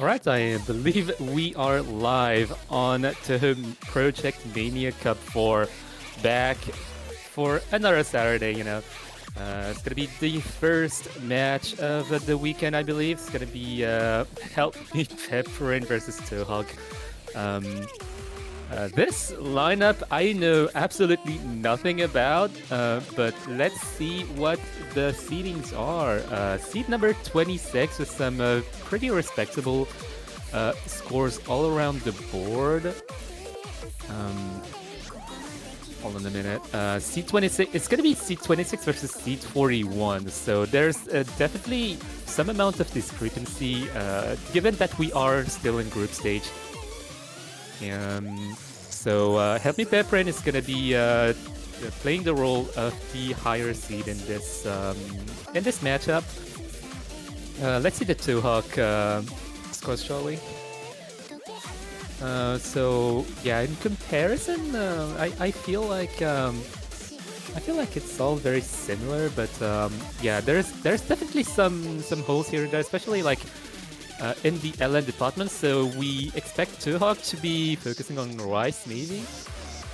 Alright, I believe we are live on Touhou Project Mania Cup 4, back for another Saturday, it's gonna be the first match of the weekend, I believe. It's gonna be Help Me Pepperin versus TOHOK. Um, this lineup I know absolutely nothing about, but let's see what the seedings are. Seed number 26 with some pretty respectable scores all around the board. Hold on a minute. Seed 26, it's going to be Seed 26 versus Seed 41. So there's definitely some amount of discrepancy, given that we are still in group stage. So Help Me Pepperin is going to be playing the role of the higher seed in this matchup. Let's see the TOHOK scores, shall we? So yeah, in comparison, I feel like it's all very similar, but yeah, there's definitely some holes here and there, especially like in the LN department. So we expect TOHOK to be focusing on Rice maybe,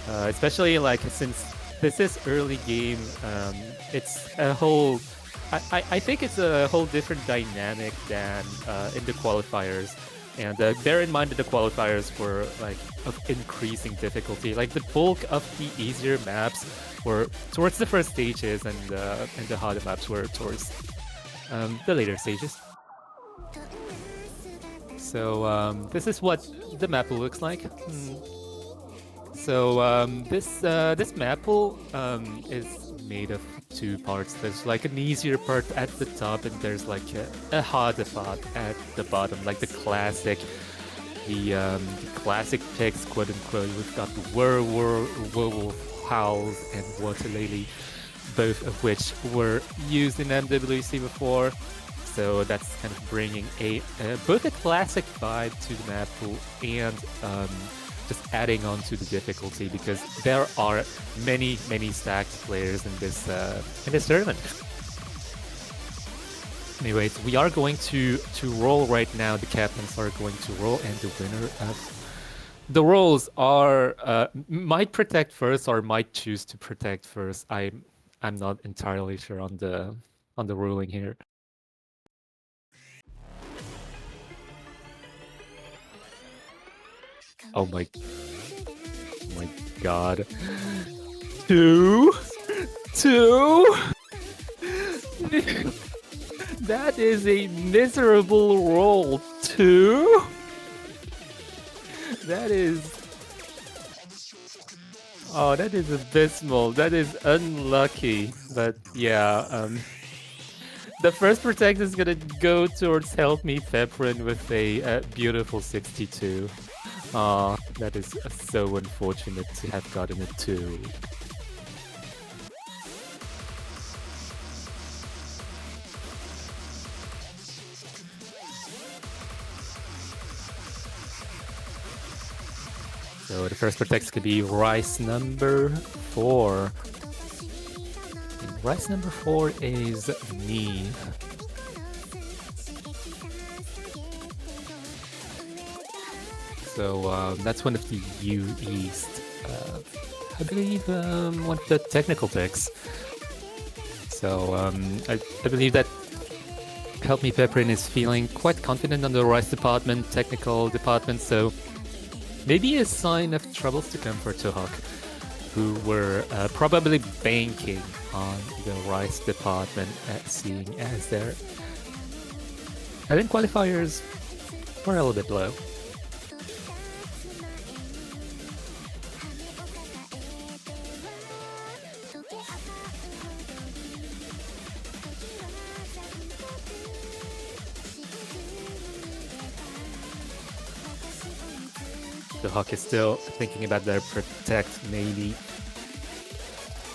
especially like since this is early game. It's a whole. I think it's a whole different dynamic than in the qualifiers. And bear in mind that the qualifiers were like of increasing difficulty. Like the bulk of the easier maps were towards the first stages, and the harder maps were towards the later stages. So this is what the map looks like. So this map is made of two parts. There's like an easier part at the top, and there's like a harder part at the bottom, like the classic picks, quote unquote. We've got the Werewolf, Howls, and Water Lily, both of which were used in MWC before. So that's kind of bringing both a classic vibe to the map pool and just adding on to the difficulty, because there are many stacked players in this tournament. Anyways, we are going to roll right now. The captains are going to roll, and the winner of the rolls are might protect first or might choose to protect first. I'm not entirely sure on the ruling here. Oh my god. Two? That is a miserable roll. 2? That is... Oh, that is abysmal. That is unlucky. But yeah, the first protect is gonna go towards Help Me Pepperin with a beautiful 62. Aw, that is so unfortunate to have gotten a 2. So the first protect could be Rice number 4. And Rice number 4 is me. So that's one of the YuEast, I believe one of the technical picks. So I believe that Help Me Pepperin is feeling quite confident on the Rice department, technical department, so maybe a sign of troubles to come for TOHOK, who were probably banking on the Rice department, seeing as their LN qualifiers were a little bit low. TOHOK is still thinking about their protect, maybe.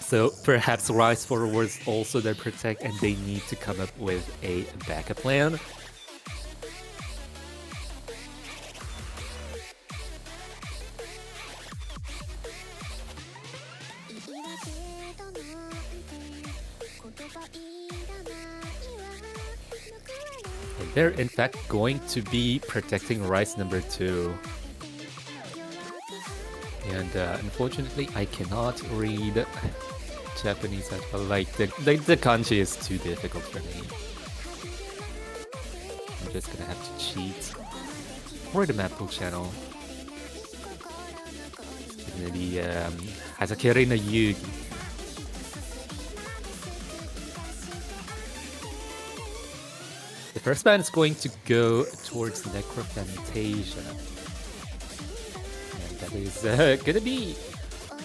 So perhaps Rice forwards also their protect, and they need to come up with a backup plan. And they're in fact going to be protecting rice number 2. And unfortunately, I cannot read Japanese as well. Like the kanji is too difficult for me. I'm just gonna have to cheat for the Maple channel. It's gonna be Hazakiri no Yugi. The first band is going to go towards Necrophantasia. And that is gonna be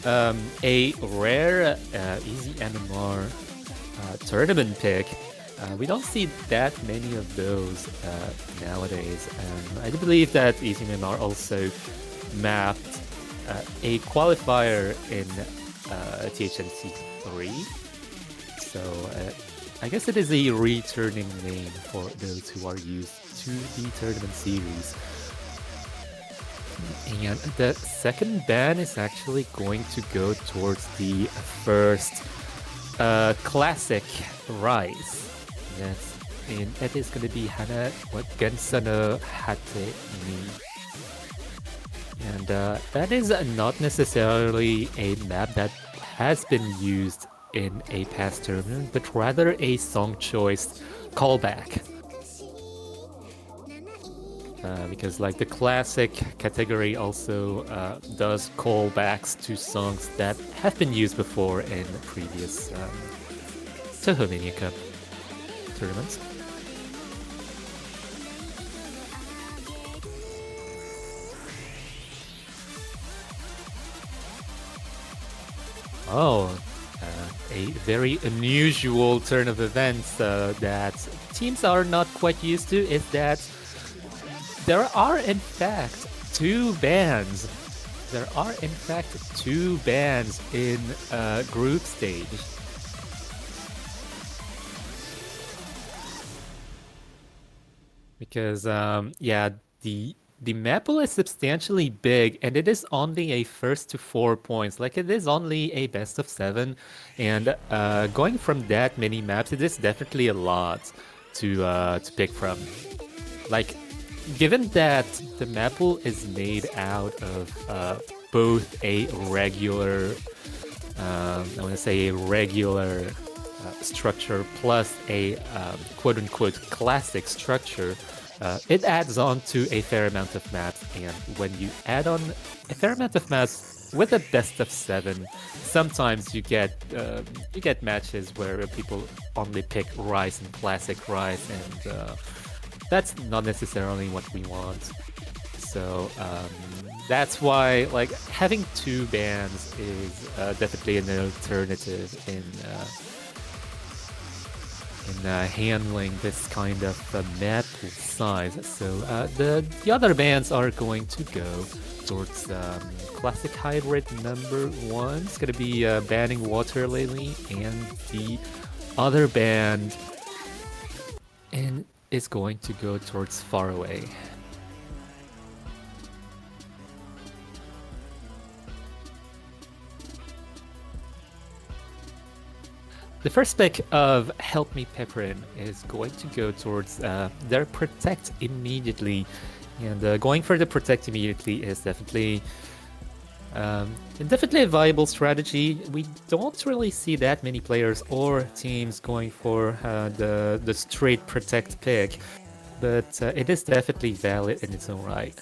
a rare easy MMR tournament pick. We don't see that many of those nowadays. I do believe that Easy MMR also mapped a qualifier in THMC 3. So I guess it is a returning name for those who are used to the tournament series. And the second ban is actually going to go towards the first classic Rise. That is going to be Hana Gensa no Hate ni. And that is not necessarily a map that has been used in a past tournament, but rather a song choice callback. Because like the classic category also does callbacks to songs that have been used before in previous Touhou Mania Cup tournaments. Oh, a very unusual turn of events that teams are not quite used to is that there are in fact two bands. There are in fact two bands in group stage. Because yeah, the map pool is substantially big, and it is only a first to 4 points. Like it is only a best of 7, and going from that many maps, it is definitely a lot to pick from. Like, given that the map pool is made out of both a regular, I want to say a regular structure plus a quote-unquote classic structure, it adds on to a fair amount of maps, and when you add on a fair amount of maps with a best of 7, sometimes you get matches where people only pick Rise and classic Rise, and that's not necessarily what we want. So that's why like having two bands is definitely an alternative in handling this kind of map size. So the other bands are going to go towards classic hybrid number 1. It's gonna be banning Water Lily, and the other band is going to go towards Far Away. The first pick of Help Me Pepperin is going to go towards their Protect Immediately. And going for the Protect Immediately is definitely a viable strategy. We don't really see that many players or teams going for the straight Protect pick, but it is definitely valid in its own right.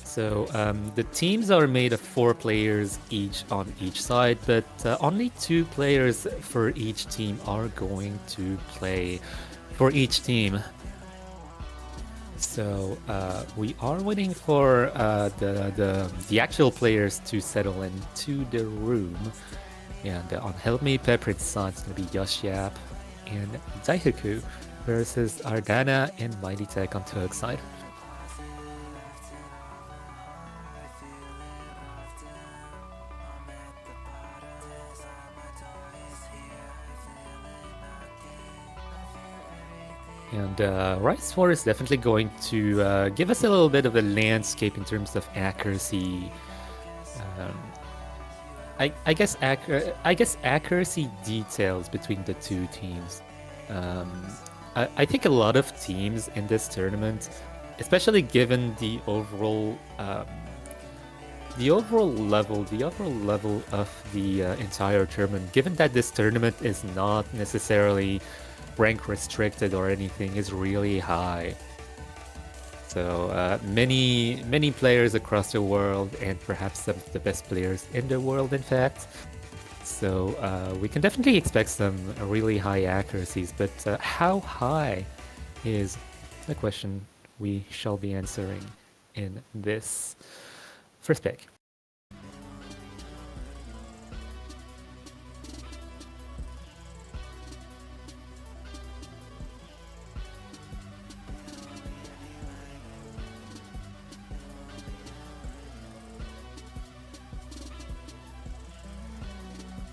So the teams are made of 4 players each on each side, but only 2 players for each team are going to play for each team. So we are waiting for the actual players to settle into the room. And on Help Me Pepperid's side, it's going to be Yoshiap and Daifuku versus Ardana and Mighty Tech on TOHOK side. And Rise 4 is definitely going to give us a little bit of a landscape in terms of accuracy. Um, I guess accuracy details between the two teams. Um, I think a lot of teams in this tournament, especially given the overall level of the entire tournament, given that this tournament is not necessarily rank restricted or anything, is really high. So many players across the world, and perhaps some of the best players in the world, in fact. So we can definitely expect some really high accuracies, but how high is the question we shall be answering in this first pick.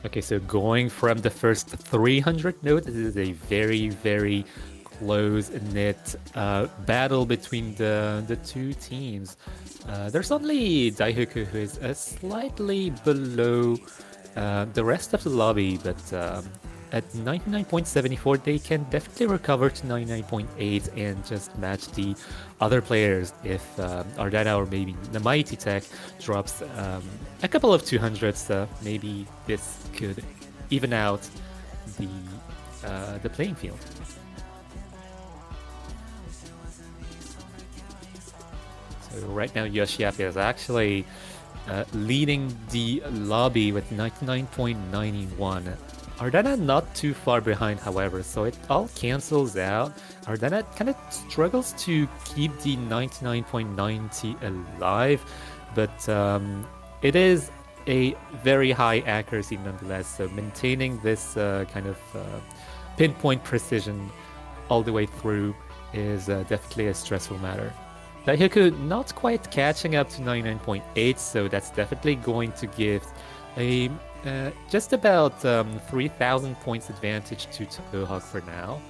Okay, so going from the first 300 note, this is a very, very close-knit battle between the two teams. There's only Daihoku who is slightly below the rest of the lobby, but at 99.74, they can definitely recover to 99.8 and just match the other players if Ardana or maybe the Mighty Tech drops a couple of 200s. Maybe this could even out the playing field. So right now Yoshiap is actually leading the lobby with 99.91. Ardana not too far behind, however, so it all cancels out. Ardana kind of struggles to keep the 99.90 alive, but it is a very high accuracy nonetheless, so maintaining this kind of pinpoint precision all the way through is definitely a stressful matter. Daihoku not quite catching up to 99.8, so that's definitely going to give a just about 3,000 points advantage to TOHOK for now.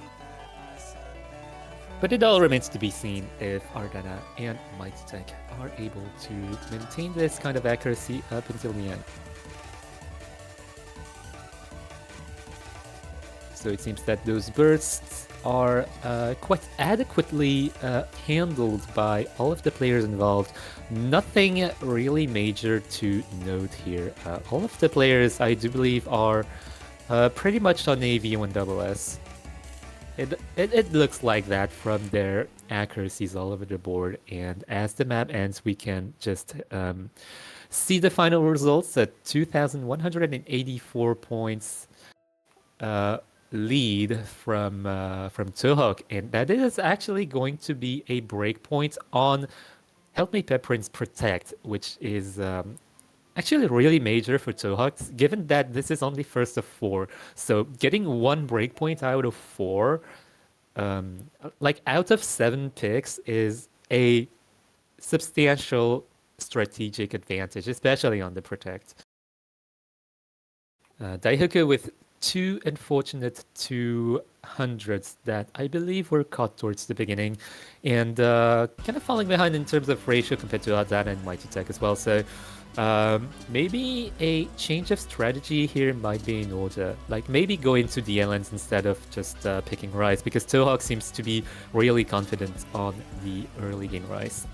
But it all remains to be seen if Ardana and Mighty Tech are able to maintain this kind of accuracy up until the end. So it seems that those bursts are quite adequately handled by all of the players involved. Nothing really major to note here. All of the players, I do believe, are pretty much on AV1SS. It looks like that from their accuracies all over the board, and as the map ends, we can just see the final results at 2,184 points. Lead from TOHOK, and that is actually going to be a breakpoint on Help Me Peprin's Protect, which is actually really major for TOHOK, given that this is only first of 4. So getting one breakpoint out of 4, like out of 7 picks, is a substantial strategic advantage, especially on the Protect. Daihoku with 2 unfortunate 200s that I believe were caught towards the beginning, and kind of falling behind in terms of ratio compared to Ardana and Mighty Tech as well. So maybe a change of strategy here might be in order. Like maybe go into the LNs instead of just picking Rise, because TOHOK seems to be really confident on the early game Rise.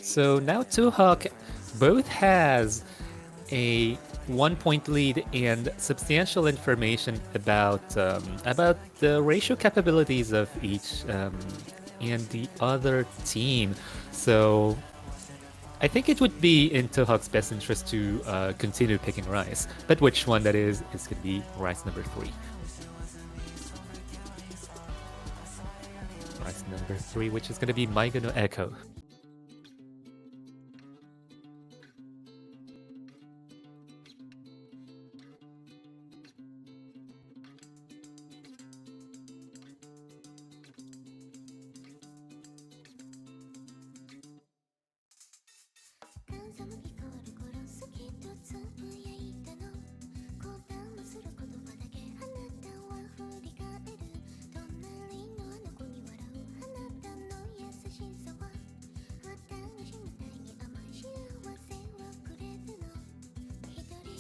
So now TOHOK both has a 1-point lead and substantial information about the ratio capabilities of each and the other team. So I think it would be in TOHOK's best interest to continue picking Rise. But which one that is going to be Rise number 3. Rise number 3, which is going to be Maigo no Echo.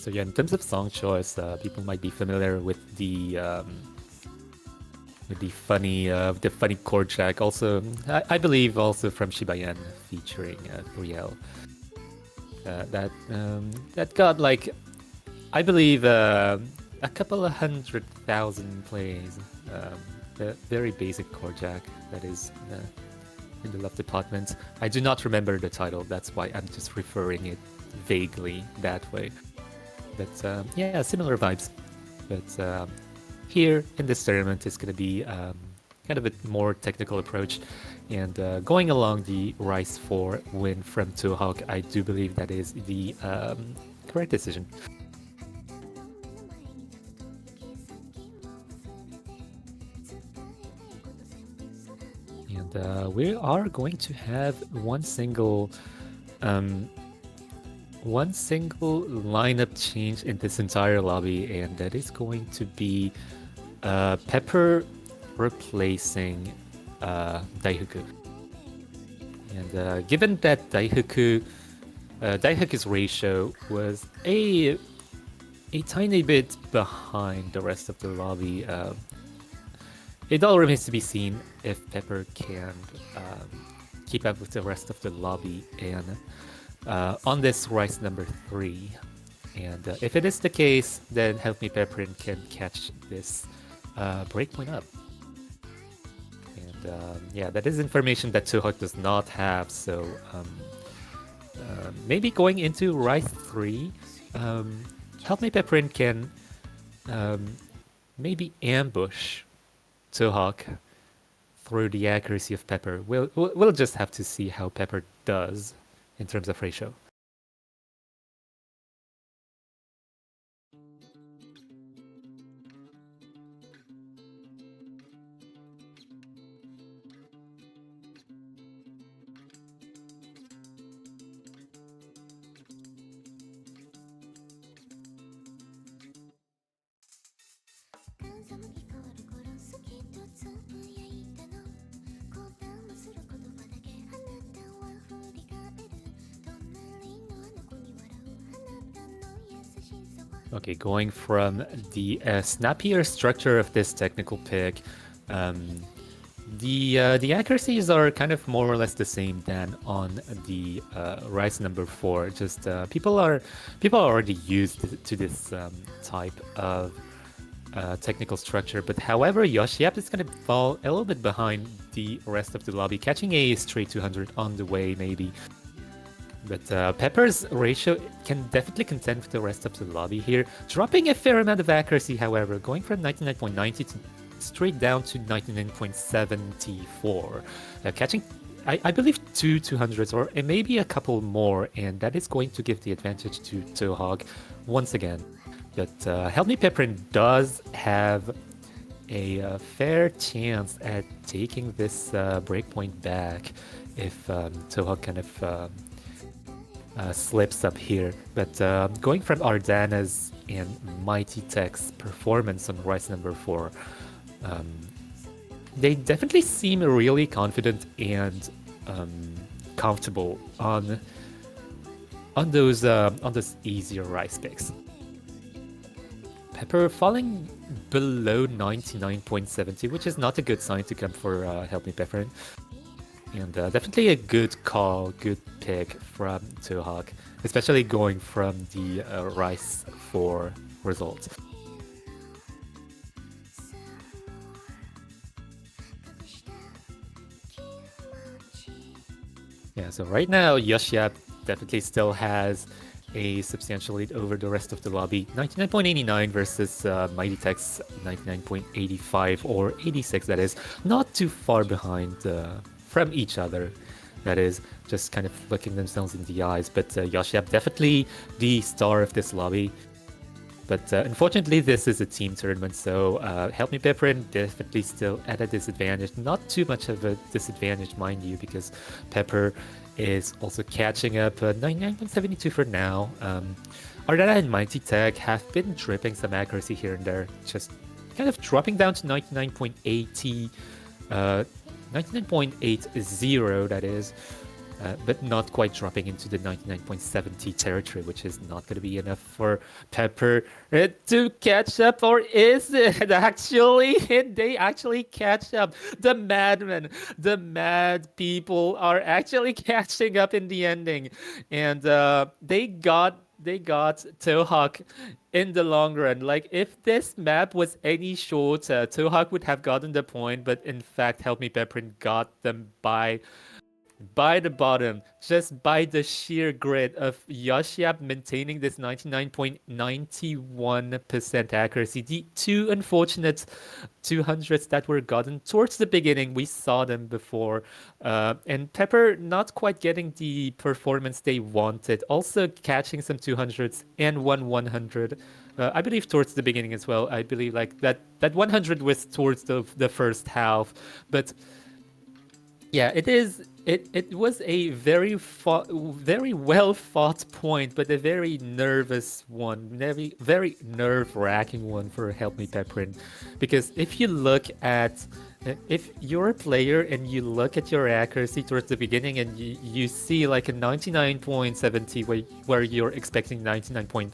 So yeah, in terms of song choice, people might be familiar with the funny chord track. Also, I believe also from Shibayan featuring Riel. That got like, I believe, a couple of 100,000 plays. The very basic chord track that is in the love department. I do not remember the title. That's why I'm just referring it vaguely that way. But yeah, similar vibes. But here in this tournament, it's going to be kind of a more technical approach. And going along the Rise 4 win from TOHOK, I do believe that is the correct decision. And we are going to have one single lineup change in this entire lobby, and that is going to be Pepper replacing Daifuku. And given that Daifuku's ratio was a tiny bit behind the rest of the lobby, it all remains to be seen if Pepper can keep up with the rest of the lobby and on this Rise number 3. And if it is the case, then Help Me Pepperin can catch this breakpoint up. And yeah, that is information that TOHOK does not have, so maybe going into Rise 3, Help Me Pepperin can maybe ambush TOHOK through the accuracy of Pepper. We'll just have to see how Pepper does in terms of ratio. Okay, going from the snappier structure of this technical pick, the accuracies are kind of more or less the same than on the Rise number 4. Just people are already used to this type of technical structure. But however, YuEast is going to fall a little bit behind the rest of the lobby, catching a straight 200 on the way maybe. But Pepper's ratio can definitely contend with the rest of the lobby here, dropping a fair amount of accuracy, however, going from 99.90 to straight down to 99.74, catching, I believe, 200s or maybe a couple more, and that is going to give the advantage to TOHOK once again. But Help Me Pepperin does have a fair chance at taking this breakpoint back if TOHOK kind of slips up here. But going from Ardana's and Mighty Tech's performance on Rise number 4, they definitely seem really confident and comfortable on those easier Rise picks. Pepper falling below 99.70, which is not a good sign to come for Help Me Pepperin. And definitely a good call, good pick from TOHOK, especially going from the Rise 4 results. Yeah, so right now, YuEast definitely still has a substantial lead over the rest of the lobby. 99.89 versus Mighty Tech's 99.85 or 86, that is. Not too far behind from each other, that is, just kind of looking themselves in the eyes. But YuEast definitely the star of this lobby. But unfortunately, this is a team tournament, so Help Me Pepperin definitely still at a disadvantage. Not too much of a disadvantage, mind you, because Pepper is also catching up 99.72 for now. Ardana and Mighty Tech have been dripping some accuracy here and there, just kind of dropping down to 99.80, 99.80, that is. but not quite dropping into the 99.70 territory, which is not going to be enough for Pepper to catch up. Or is it actually? They actually catch up. The madmen, the mad people are actually catching up in the ending, and they got TOHOK in the long run. Like, if this map was any shorter, TOHOK would have gotten the point, but in fact, Help Me Pepperin got them by the bottom, just by the sheer grit of Yoshiap maintaining this 99.91% accuracy. The two unfortunate 200s that were gotten towards the beginning, we saw them before, and Pepper not quite getting the performance they wanted, also catching some 200s and 100. I believe towards the beginning as well. I believe like that 100 was towards the first half, but yeah, it is. It was a very well fought point, but a very nervous one, very nerve-wracking one for Help Me Pepperin, because if you're a player and you look at your accuracy towards the beginning and you see like a 99.70 where you're expecting 99 point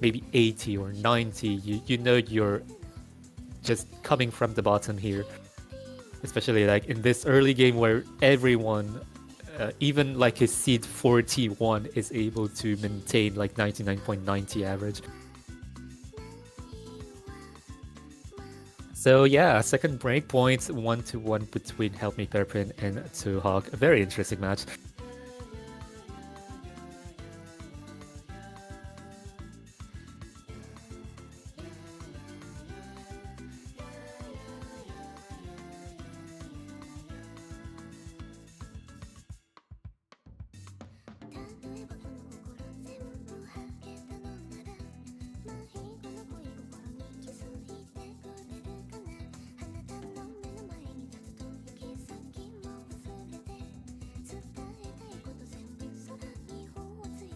maybe 80 or 90, you know you're just coming from the bottom here. Especially like in this early game where everyone, even like his seed 41, is able to maintain like 99.90 average. So yeah, second breakpoint, 1-1 between Help Me Pepperin and TOHOK. A very interesting match.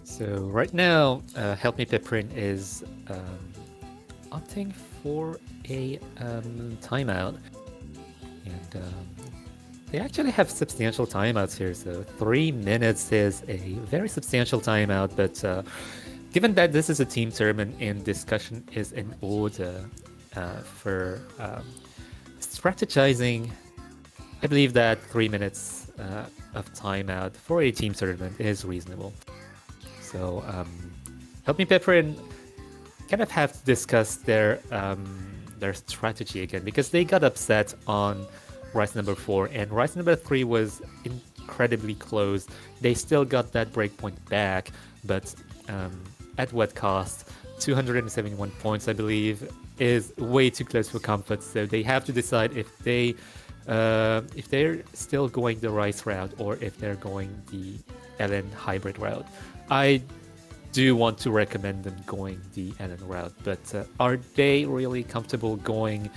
So right now, Help Me Pepperin is opting for a timeout, and they actually have substantial timeouts here. So 3 minutes is a very substantial timeout, but given that this is a team tournament and discussion is in order for strategizing, I believe that 3 minutes of timeout for a team tournament is reasonable. So Help Me Pepperin kind of have to discuss their strategy again, because they got upset on Rise number 4, and Rise number 3 was incredibly close. They still got that breakpoint back, but at what cost? 271 points, I believe, is way too close for comfort. So they have to decide if they're still going the Rise route or if they're going the LN hybrid route. I do want to recommend them going the LN route, but are they really comfortable going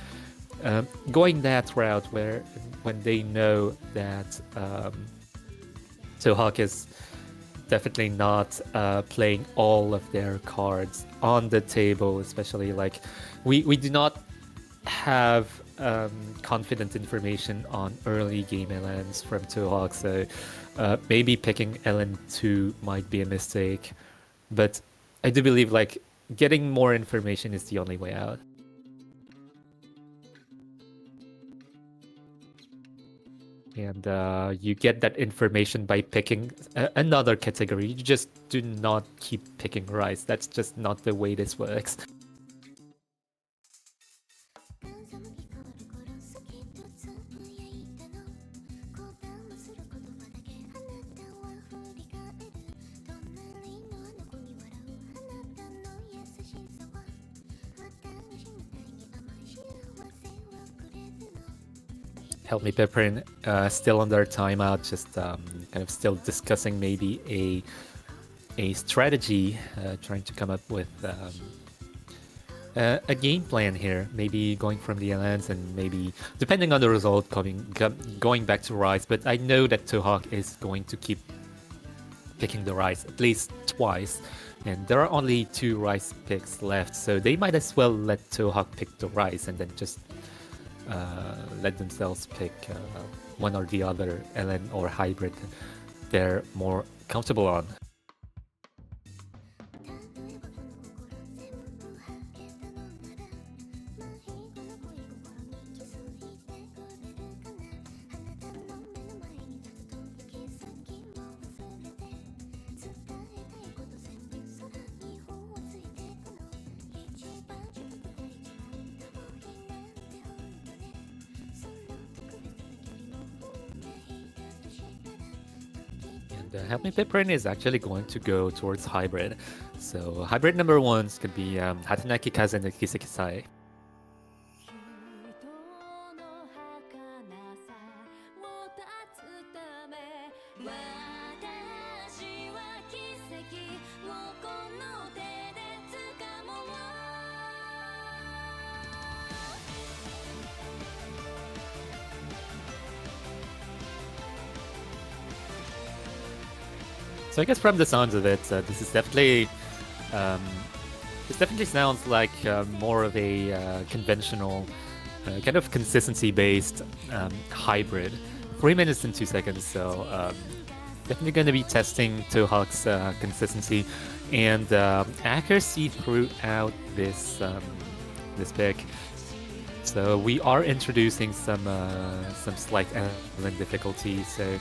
that route when they know that TOHOK is definitely not playing all of their cards on the table, especially like we do not have confident information on early game LNs from TOHOK, so maybe picking LN2 might be a mistake, but I do believe like getting more information is the only way out. And you get that information by picking another category. You just do not keep picking Rise. That's just not the way this works. Help Me Pepperin still under timeout, just kind of still discussing maybe a strategy, trying to come up with a game plan here, maybe going from the LNs and maybe, depending on the result, going back to Rise. But I know that TOHOK is going to keep picking the Rise at least twice, and there are only 2 Rise picks left, so they might as well let TOHOK pick the Rise and then just let themselves pick one or the other LN or hybrid they're more comfortable on. Help Me Pepperin is actually going to go towards hybrid. So hybrid number 1 is going to be Hatanaki Kaze no Kiseki Sae. So I guess from the sounds of it, this is definitely, this definitely sounds like more of a conventional, kind of consistency-based hybrid. 3 minutes and 2 seconds, so definitely going to be testing TOHOK's consistency and accuracy throughout this this pick. So we are introducing some slight element difficulty. So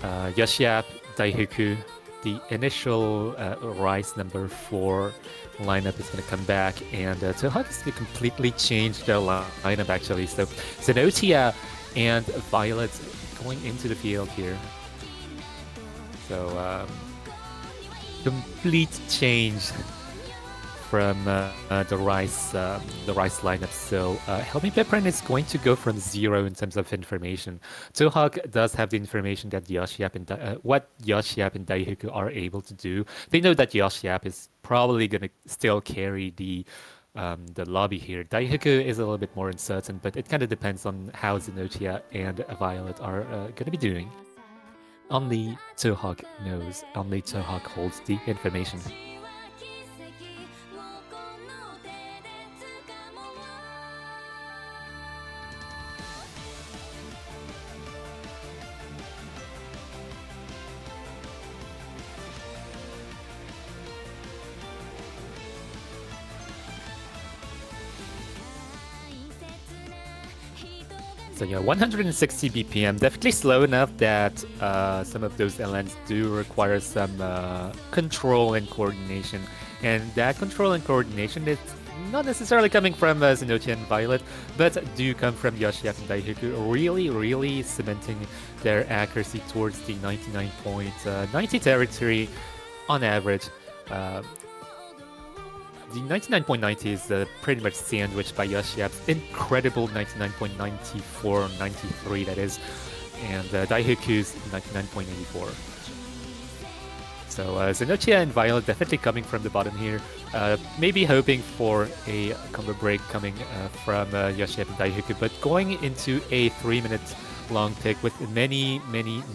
YuEast, Daihoku, the initial Rice number 4 lineup is going to come back, and TOHOK is going to completely change their lineup actually. So Zenotia and Violet going into the field here. So complete change from the Rice lineup. So Help Me Pepperin is going to go from 0 in terms of information. TOHOK does have the information that YuEast and what YuEast and Daihoku are able to do. They know that YuEast is probably going to still carry the lobby here. Daihoku is a little bit more uncertain, but it kind of depends on how Zenotia and Violet are going to be doing. Only TOHOK knows. Only TOHOK holds the information. So yeah, 160 BPM, definitely slow enough that some of those LNs do require some control and coordination. And that control and coordination is not necessarily coming from Zenotia and Violet, but do come from YuEast and Daihoku, really cementing their accuracy towards the 99.90 territory on average. The 99.90 is pretty much sandwiched by YuEast's incredible 99.94, 93 that is, and Daihoku's 99.84. So Zenotia and Violet definitely coming from the bottom here, maybe hoping for a combo break coming from YuEast and Daihoku, but going into a 3-minute long pick with many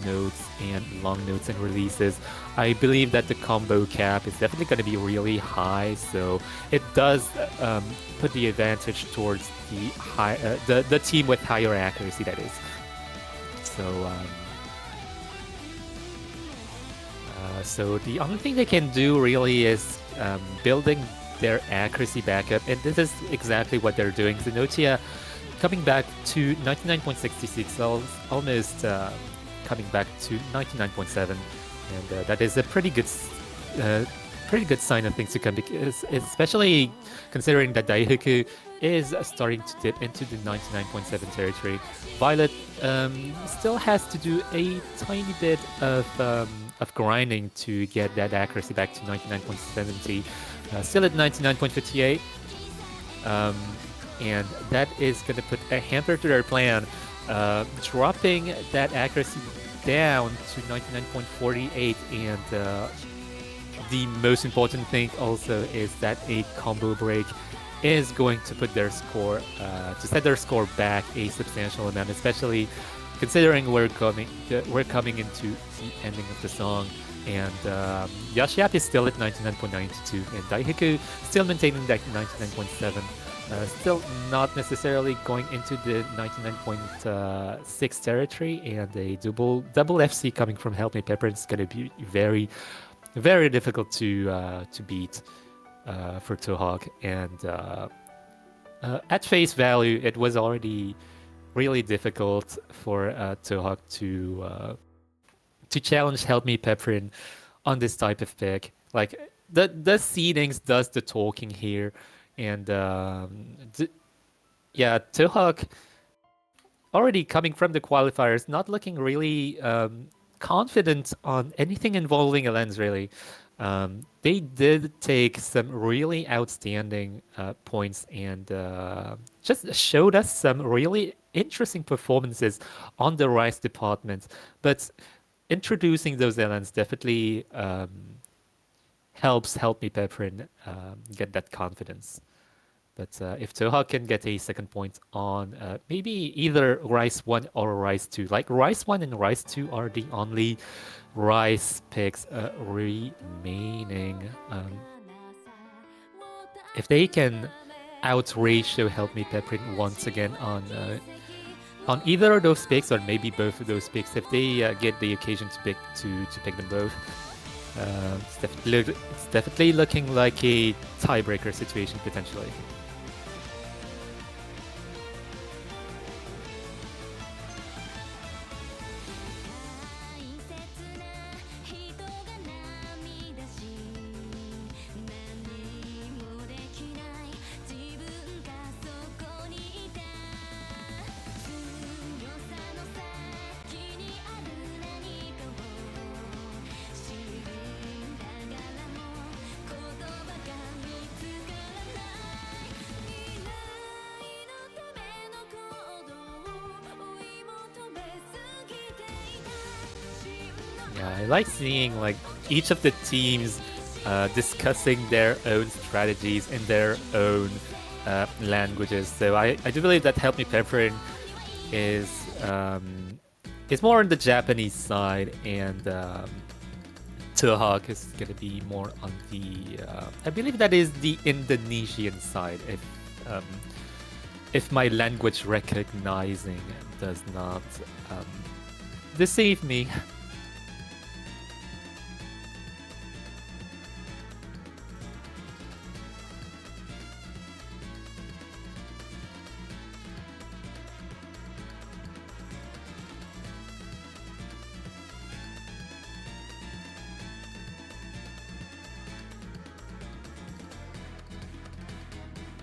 notes and long notes and releases. I believe that the combo cap is definitely going to be really high, so it does put the advantage towards the the team with higher accuracy, that is. So so the only thing they can do really is building their accuracy back up, and this is exactly what they're doing. Zenotia coming back to 99.66, almost coming back to 99.7, and that is a pretty good sign of things to come, because especially considering that Daihoku is starting to dip into the 99.7 territory. Violet still has to do a tiny bit of grinding to get that accuracy back to 99.70, still at 99.58. And that is going to put a hamper to their plan, dropping that accuracy down to 99.48. And the most important thing also is that a combo break is going to put their score, to set their score back a substantial amount, especially considering we're coming into the ending of the song. And YuEast is still at 99.92, and Daihoku still maintaining that 99.7. Still not necessarily going into the 99.6 territory, and a double FC coming from Help Me Pepper is going to be very, very difficult to beat for TOHOK. And at face value, it was already really difficult for TOHOK to challenge Help Me Pepperin on this type of pick. Like the seedings does the talking here, and yeah, TOHOK already coming from the qualifiers, not looking really confident on anything involving a lens really. They did take some really outstanding points and just showed us some really interesting performances on the Rice department, but introducing those elements definitely helps Help Me Pepperin get that confidence. But if TOHOK can get a second point on maybe either Rice 1 or Rice 2, like Rice 1 and Rice 2 are the only Rice picks remaining. If they can out-ratio Help Me Pepperin once again on either of those picks, or maybe both of those picks, if they get the occasion to pick them both, it's definitely looking like a tiebreaker situation potentially. Yeah, I like seeing like each of the teams discussing their own strategies in their own languages. So I do believe that Help Me Pepperin is more on the Japanese side, and TOHOK is going to be more on the I believe that is the Indonesian side, if my language recognizing does not deceive me.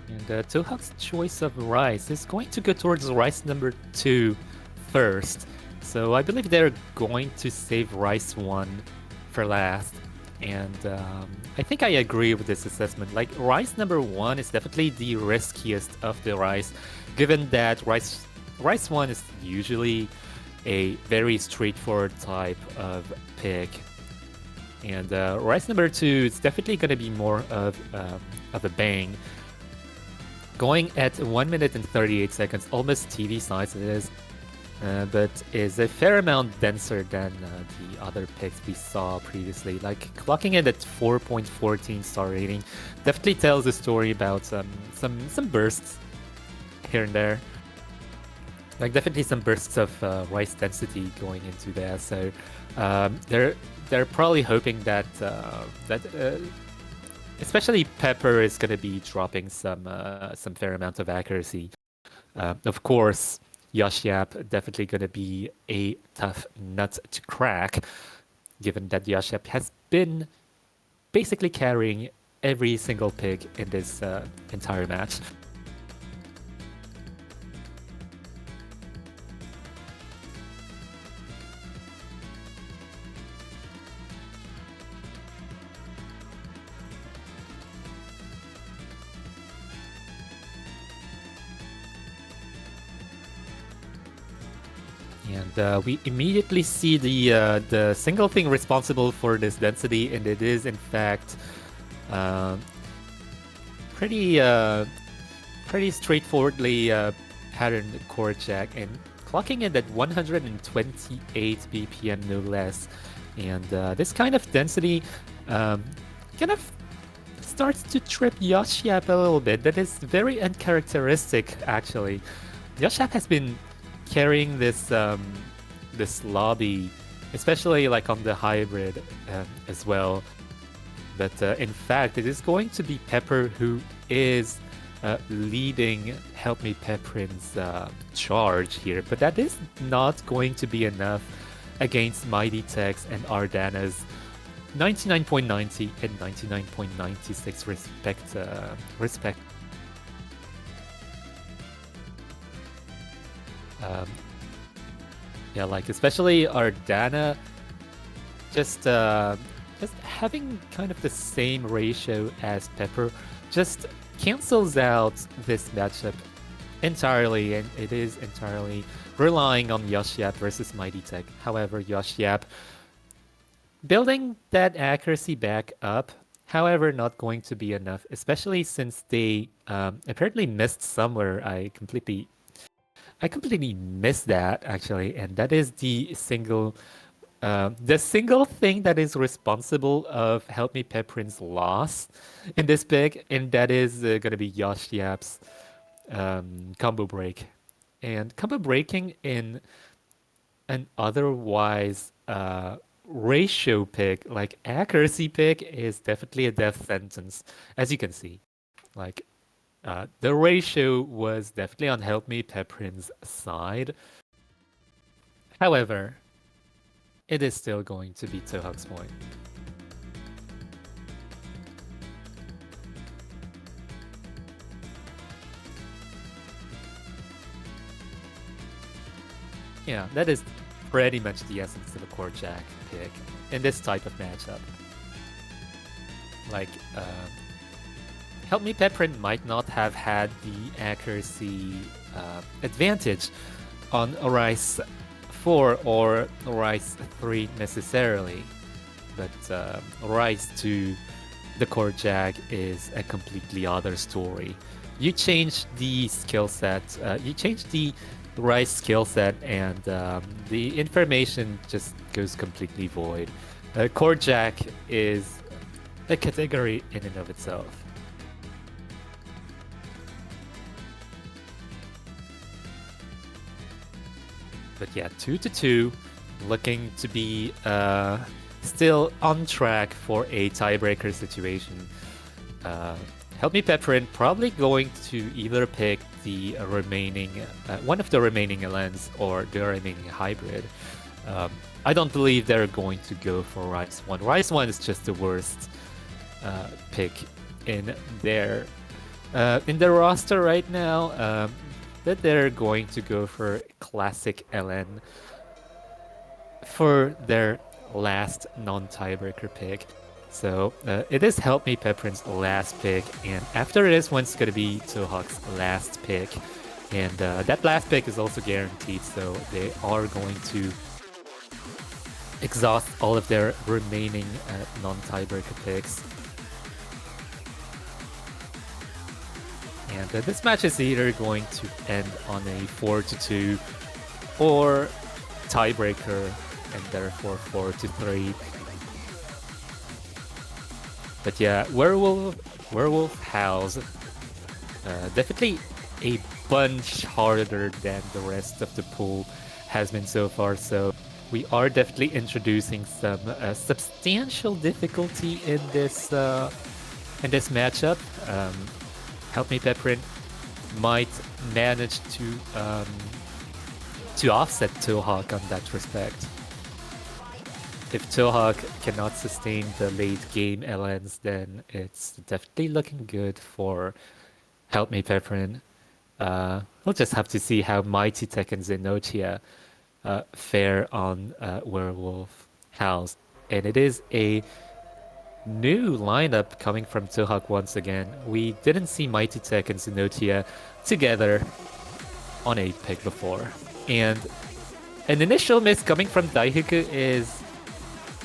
And TOHOK's choice of rice is going to go towards rice number 2 first. So I believe they're going to save rice 1 for last. And I think I agree with this assessment. Like, rice number 1 is definitely the riskiest of the rice, given that rice 1 is usually a very straightforward type of pick. And rice number 2 is definitely going to be more of a bang. Going at 1 minute and 38 seconds, almost TV size it is, but is a fair amount denser than the other picks we saw previously. Like, clocking it at 4.14 star rating definitely tells a story about some bursts here and there. Like, definitely some bursts of rice density going into there. So they're probably hoping that especially Pepper is going to be dropping some fair amount of accuracy. Of course, YuEast definitely going to be a tough nut to crack, given that YuEast has been basically carrying every single pick in this entire match. And we immediately see the single thing responsible for this density, and it is in fact pretty straightforwardly patterned chord jack, and clocking it at 128 BPM no less. And this kind of density kind of starts to trip YuEast a little bit. That is very uncharacteristic, actually. YuEast has been carrying this lobby, especially like on the hybrid as well. But in fact, it is going to be Pepper who is leading Help Me Peprin's charge here. But that is not going to be enough against Mighty Tech's and Ardana's 99.90 and 99.96 respect. Yeah, like especially Ardana, just having kind of the same ratio as Pepper, just cancels out this matchup entirely, and it is entirely relying on YuEast versus Mighty Tech. However, YuEast building that accuracy back up, however, not going to be enough, especially since they apparently missed somewhere. I completely missed that, actually, and that is the single thing that is responsible of Help Me Peprin's loss in this pick, and that is gonna be YuEast's combo break. And combo breaking in an otherwise ratio pick, like accuracy pick, is definitely a death sentence, as you can see. Like, the ratio was definitely on Help Me Peprin's side. However, it is still going to be TOHOK's point. Yeah, that is pretty much the essence of a core jack pick in this type of matchup. Like, Help Me Peprin might not have had the accuracy advantage on Arise 4 or Arise 3 necessarily, but Arise 2, the core jag, is a completely other story. You change the skill set, you change the Rise skill set, and the information just goes completely void. Core jack is a category in and of itself. But yeah, 2-2, looking to be still on track for a tiebreaker situation. Help Me Peprin probably going to either pick the remaining, one of the remaining LNs or the remaining hybrid. I don't believe they're going to go for Rise 1. Rise 1 is just the worst pick in their roster right now. That they're going to go for classic LN for their last non-tiebreaker pick. So it is Help Me Peprin's last pick, and after this one's going to be TOHOK's last pick. And that last pick is also guaranteed, so they are going to exhaust all of their remaining non-tiebreaker picks. And this match is either going to end on a 4-2 or tiebreaker, and therefore 4-3. But yeah, Werewolf House, definitely a bunch harder than the rest of the pool has been so far. So we are definitely introducing some substantial difficulty in this matchup. Help Me Peprin might manage to offset TOHOK on that respect. If TOHOK cannot sustain the late game LNs, then it's definitely looking good for Help Me Peprin. We'll just have to see how Mighty Tech and Xenotia fare on Werewolf House. And it is a new lineup coming from TOHOK once again. We didn't see Mighty Tech and Xenotia together on a pick before. And an initial miss coming from Daifuku is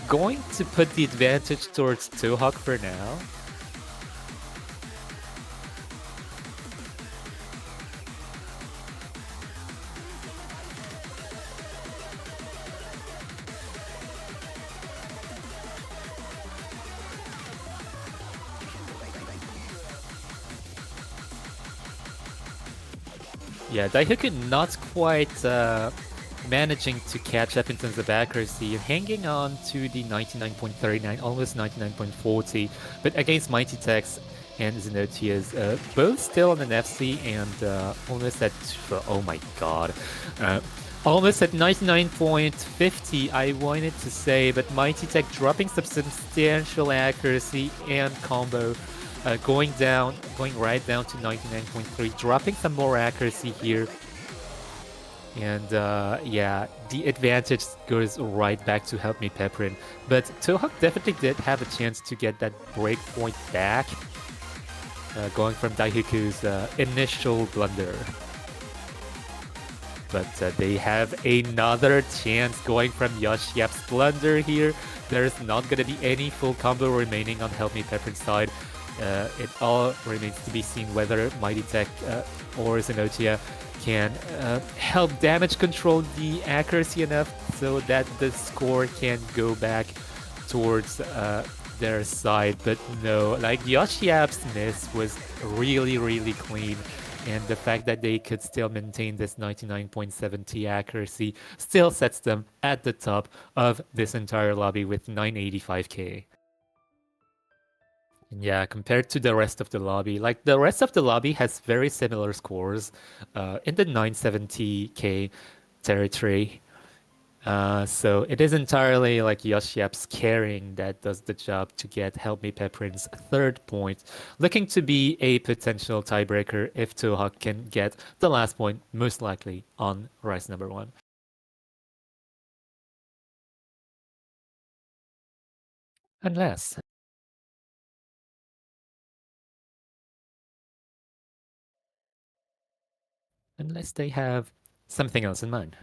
going to put the advantage towards TOHOK for now. Yeah, Daihoku not quite managing to catch up in terms of accuracy, hanging on to the 99.39, almost 99.40, but against Mighty Tex and Zenotia's, both still on an FC and almost at, oh my god, almost at 99.50, I wanted to say, but Mighty Tech dropping some substantial accuracy and combo, going right down to 99.3, dropping some more accuracy here. And yeah, the advantage goes right back to Help Me Pepperin. But TOHOK definitely did have a chance to get that breakpoint back, going from Daihoku's initial blunder. But they have another chance going from YuEast's blunder here. There's not going to be any full combo remaining on Help Me Pepperin's side. It all remains to be seen whether Mighty Tech or Zenotia can help damage control the accuracy enough so that the score can go back towards their side. But no, like YuEast's miss was really clean, and the fact that they could still maintain this 99.70 accuracy still sets them at the top of this entire lobby with 985k. Yeah, compared to the rest of the lobby, like the rest of the lobby has very similar scores in the 970k territory. So it is entirely like YuEast's carrying that does the job to get Help Me Pepperin's third point, looking to be a potential tiebreaker if TOHOK can get the last point, most likely on Rise number 1. Unless they have something else in mind.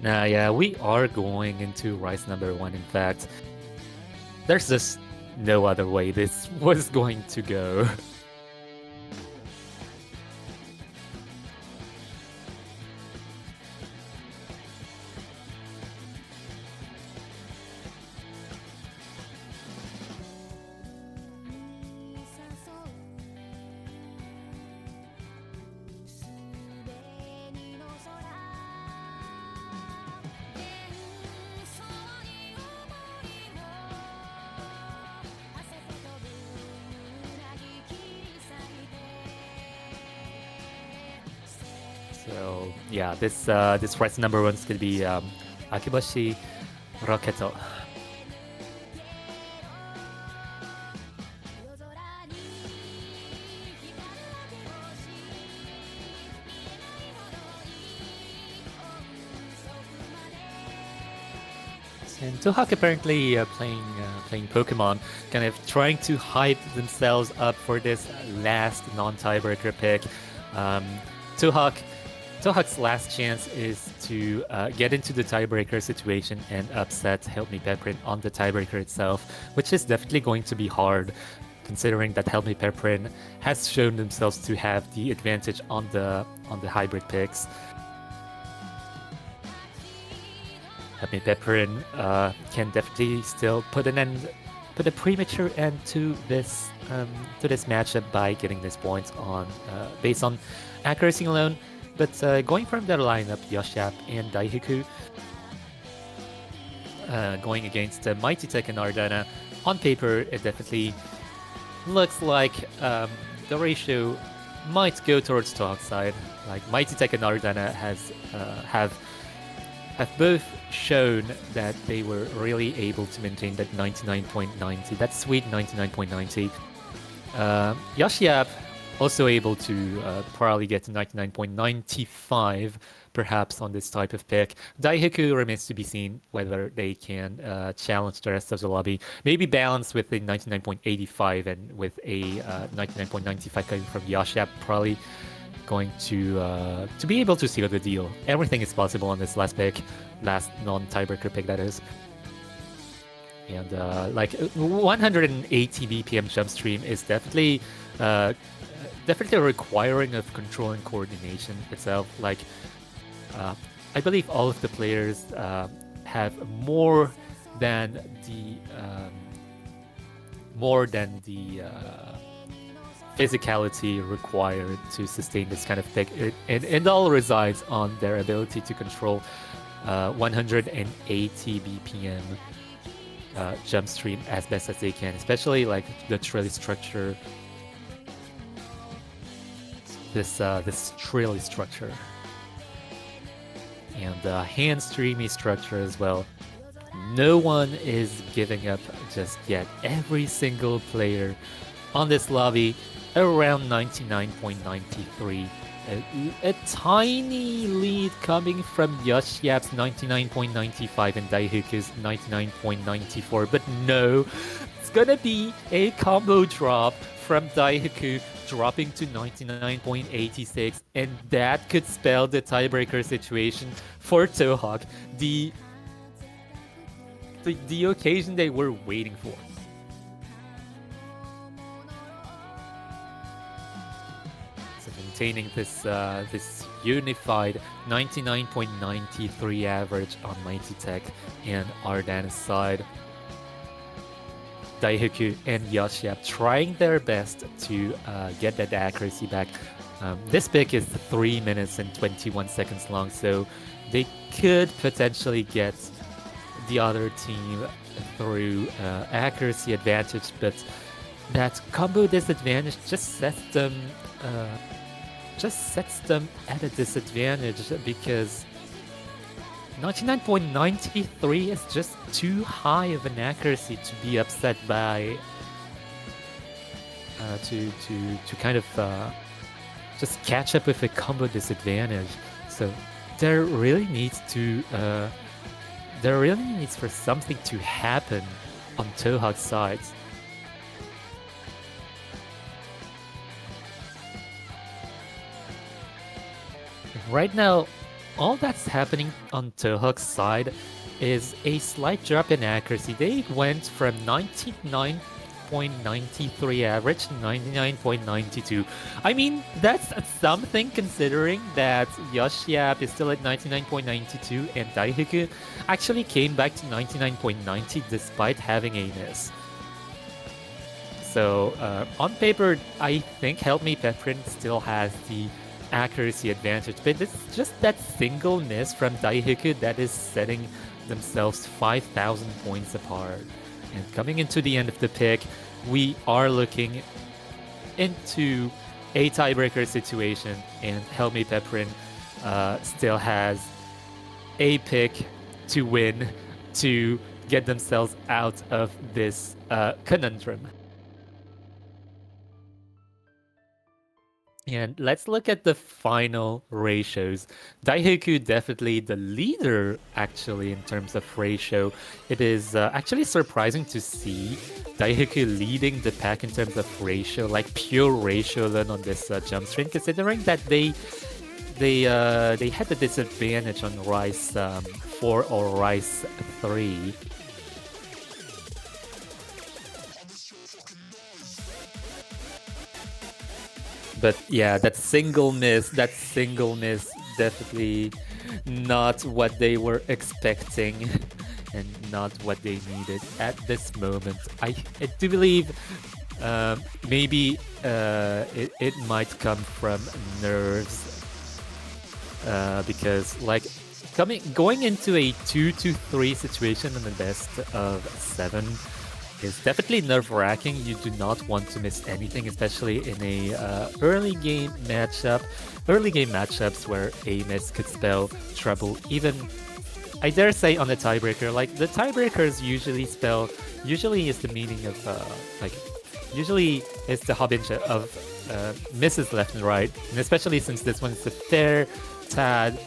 Yeah, we are going into Rise number 1, in fact. There's just no other way this was going to go. So yeah, this Rise number 1 is gonna be Akibashi Roketo. And TOHOK apparently playing Pokemon, kind of trying to hype themselves up for this last non-tiebreaker pick. TOHOK's last chance is to get into the tiebreaker situation and upset Help Me Pepperin on the tiebreaker itself, which is definitely going to be hard, considering that Help Me Pepperin has shown themselves to have the advantage on the hybrid picks. Help Me Pepperin can definitely still put a premature end to this matchup by getting this point on based on accuracy alone. But going from their lineup, YuEast and Daihoku, going against Mighty Tech and Ardana, on paper it definitely looks like the ratio might go towards TOHOK's side. Like Mighty Tech and Ardana have both shown that they were really able to maintain that 99.90, that sweet 99.90. YuEast also able to probably get to 99.95 perhaps on this type of pick. Daihoku remains to be seen whether they can challenge the rest of the lobby. Maybe balance with a 99.85 and with a 99.95 coming from YuEast, probably going to be able to seal the deal. Everything is possible on this last pick, last non-tiebreaker pick that is. And like 180 BPM jump stream is definitely definitely requiring of control and coordination itself. Like, I believe all of the players have than the more than the physicality required to sustain this kind of pick. It all resides on their ability to control 180 BPM jump stream as best as they can, especially like the trilly structure. This trilly structure and the hand streamy structure as well. No one is giving up just yet. Every single player on this lobby around 99.93. A tiny lead coming from YuEast's 99.95 and Daihoku's 99.94, but no, it's gonna be a combo drop from Daihoku dropping to 99.86, and that could spell the tiebreaker situation for TOHOK, the occasion they were waiting for. So maintaining this unified 99.93 average on Mighty Tech and Ardana's side. Daihoku and YuEast trying their best to get that accuracy back. This pick is 3 minutes and 21 seconds long, so they could potentially get the other team through accuracy advantage, but that combo disadvantage just sets them at a disadvantage, because 99.93 is just too high of an accuracy to be upset by, to kind of just catch up with a combo disadvantage. So there really needs for something to happen on TOHOK's side. Right now, all that's happening on TOHOK's side is a slight drop in accuracy. They went from 99.93 average to 99.92. I mean, that's something considering that YuEast is still at 99.92 and Daihoku actually came back to 99.90 despite having a miss. So on paper, I think Help Me Peprin still has the accuracy advantage, but it's just that single miss from Daihoku that is setting themselves 5,000 points apart. And coming into the end of the pick, we are looking into a tiebreaker situation, and Help Me Peprin still has a pick to win to get themselves out of this conundrum. And let's look at the final ratios. Daihoku definitely the leader, actually, in terms of ratio. It is actually surprising to see Daihoku leading the pack in terms of ratio, like pure ratio alone on this jump stream, considering that they had the disadvantage on Rise 4 or Rise 3. But yeah, that single miss, definitely not what they were expecting and not what they needed at this moment. I do believe maybe it might come from nerves, because like going into a 2-3 situation in the best of 7 is definitely nerve-wracking. You do not want to miss anything, especially in a early game matchups where a miss could spell trouble. Even, I dare say, on the tiebreaker, like the tiebreakers usually is the meaning of usually is the hobinch of misses left and right, and especially since this one's a fair tad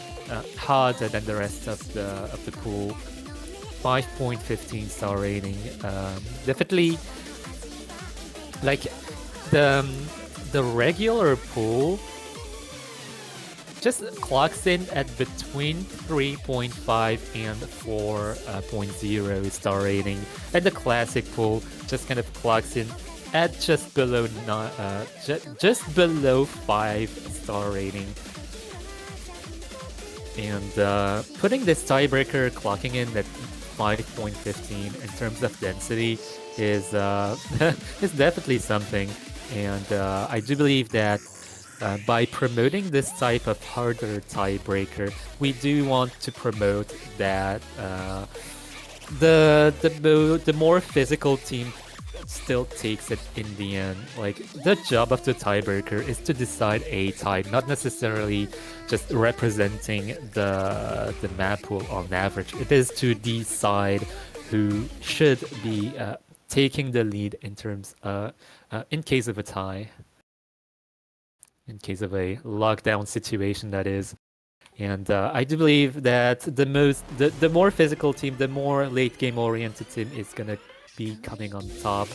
harder than the rest of the pool. 5.15 star rating. Definitely, like the regular pool just clocks in at between 3.5 and 4.0 star rating, and the classic pool just kind of clocks in at just below just below 5-star rating. And putting this tiebreaker clocking in at 5.15 in terms of density is is definitely something. And I do believe that by promoting this type of harder tiebreaker, we do want to promote that the more physical team still takes it in the end. Like, the job of the tiebreaker is to decide a tie, not necessarily just representing the map pool on average. It is to decide who should be taking the lead in terms in case of a tie, in case of a lockdown situation, that is. And I do believe that the more physical team, the more late game oriented team is gonna be coming on top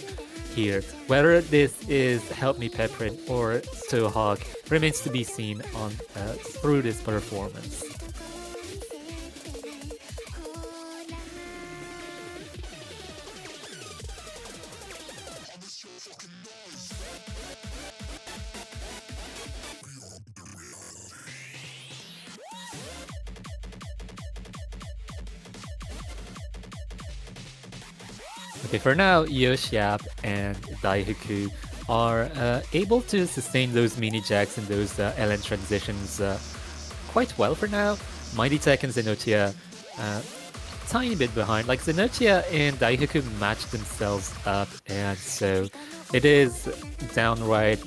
here. Whether this is Help Me Pepperin or TOHOK remains to be seen on through this performance. Okay, for now, YuEast and Daihaku are able to sustain those mini jacks and those LN transitions quite well for now. Mighty Tech and Xenotia tiny bit behind. Like, Xenotia and Daihaku match themselves up, and so it is downright.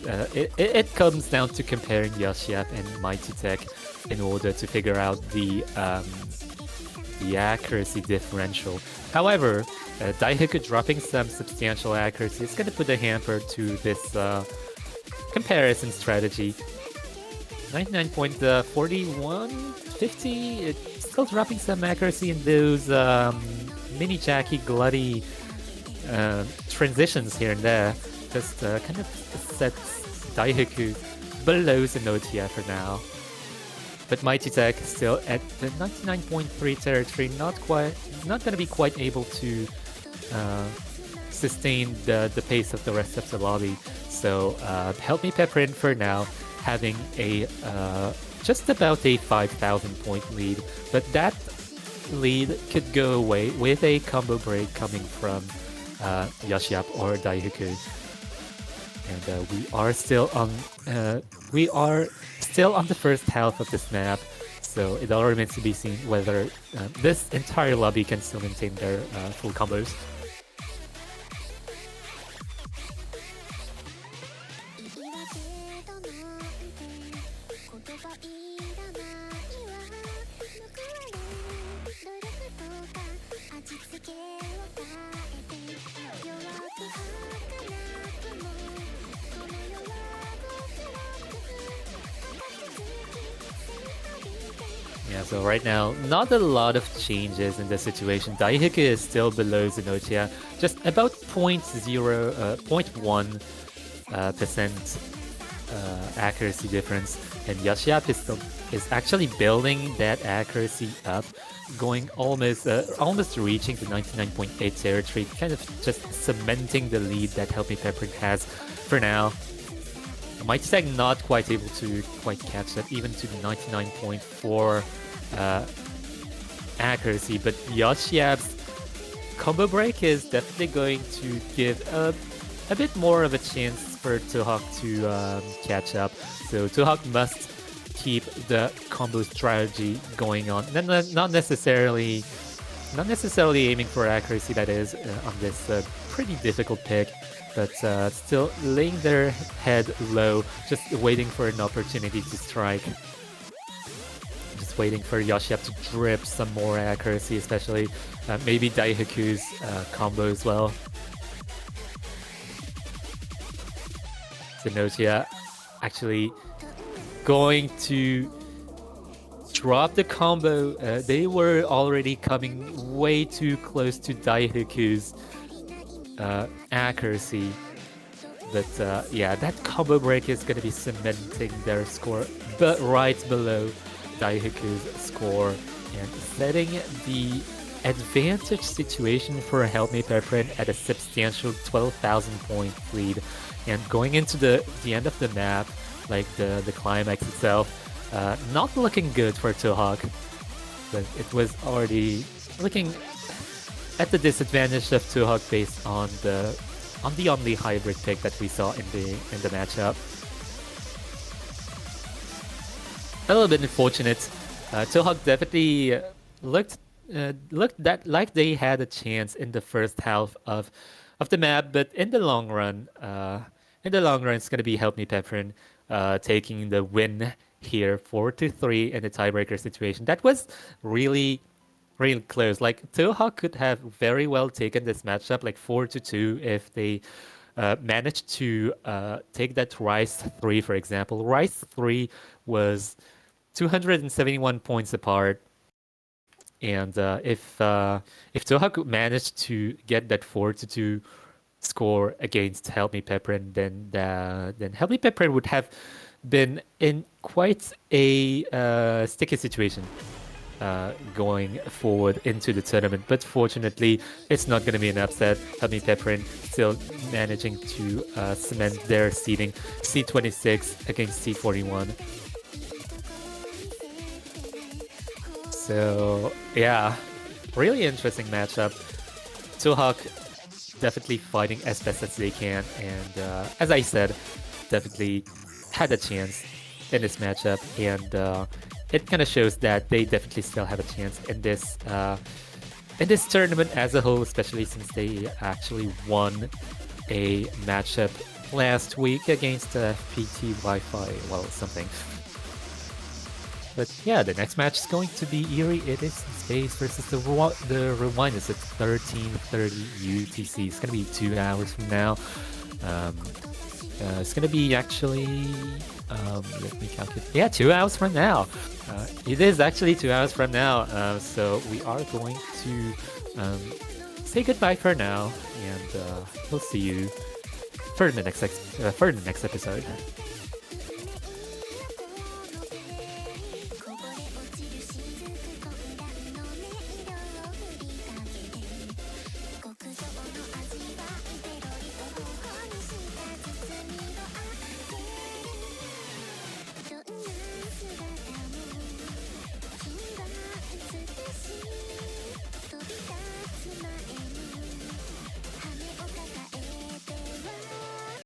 It comes down to comparing YuEast and Mighty Tech in order to figure out the accuracy differential. However, Daihaku dropping some substantial accuracy is going to put a hamper to this comparison strategy. 99.4150, it's still dropping some accuracy in those mini jacky glutty transitions here and there. Just kind of sets Daihaku below Xenotia for now. But Mighty Tech still at the 99.3 territory, not going to be quite able to sustain the pace of the rest of the lobby. So Help Me Pepperin for now, having a just about a 5,000 point lead, but that lead could go away with a combo break coming from YuEast or Daihaku. And we are still on the first half of this map, so it all remains to be seen whether this entire lobby can still maintain their full combos. Yeah, so right now, not a lot of changes in the situation. Daihaku is still below Xenotia, just about 0.1% accuracy difference, and YuEast is actually building that accuracy up, going almost reaching the 99.8 territory, kind of just cementing the lead that Help Me Pepperin has for now. Mighty Tech not quite able to catch that, even to the 99.4 accuracy, but YuEast's combo break is definitely going to give a bit more of a chance for TOHOK to catch up. So TOHOK must keep the combo strategy going on. Not necessarily aiming for accuracy, that is, on this pretty difficult pick, but still laying their head low, just waiting for an opportunity to strike. Just waiting for YuEast to drip some more accuracy, especially maybe Daihaku's combo as well. Xenotia actually going to drop the combo. They were already coming way too close to Daihaku's accuracy, but yeah, that combo break is going to be cementing their score, but right below Daihaku's score, and setting the advantage situation for Help Me Pepperin at a substantial 12,000 point lead. And going into the end of the map, like the climax itself, not looking good for TOHOK. But it was already looking at the disadvantage of TOHOK based on the only hybrid pick that we saw in the matchup. A little bit unfortunate. TOHOK definitely looked that like they had a chance in the first half of the map, but in the long run, it's gonna be Help Me Pepperin taking the win here, 4-3 in the tiebreaker situation. That was really close. Like TOHOK could have very well taken this matchup like 4-2 if they managed to take that Rise 3, for example. Rise 3 was 271 points apart. And if TOHOK managed to get that 4-2 score against Help Me Pepperin, then Help Me Pepperin would have been in quite a sticky situation going forward into the tournament. But fortunately, it's not going to be an upset. Help Me Pepperin still managing to cement their seeding, C26 against C41. So yeah, really interesting matchup. TOHOK definitely fighting as best as they can, and as I said, definitely had a chance in this matchup, and it kind of shows that they definitely still have a chance in this tournament as a whole, especially since they actually won a matchup last week against PT Wi-Fi, well, something. But yeah, the next match is going to be Eerie. It is Space versus the Rewind. It's at 13:30 UTC. It's gonna be 2 hours from now. It's gonna be actually let me calculate. Yeah, 2 hours from now. It is actually 2 hours from now. So we are going to say goodbye for now, and we'll see you for the next episode.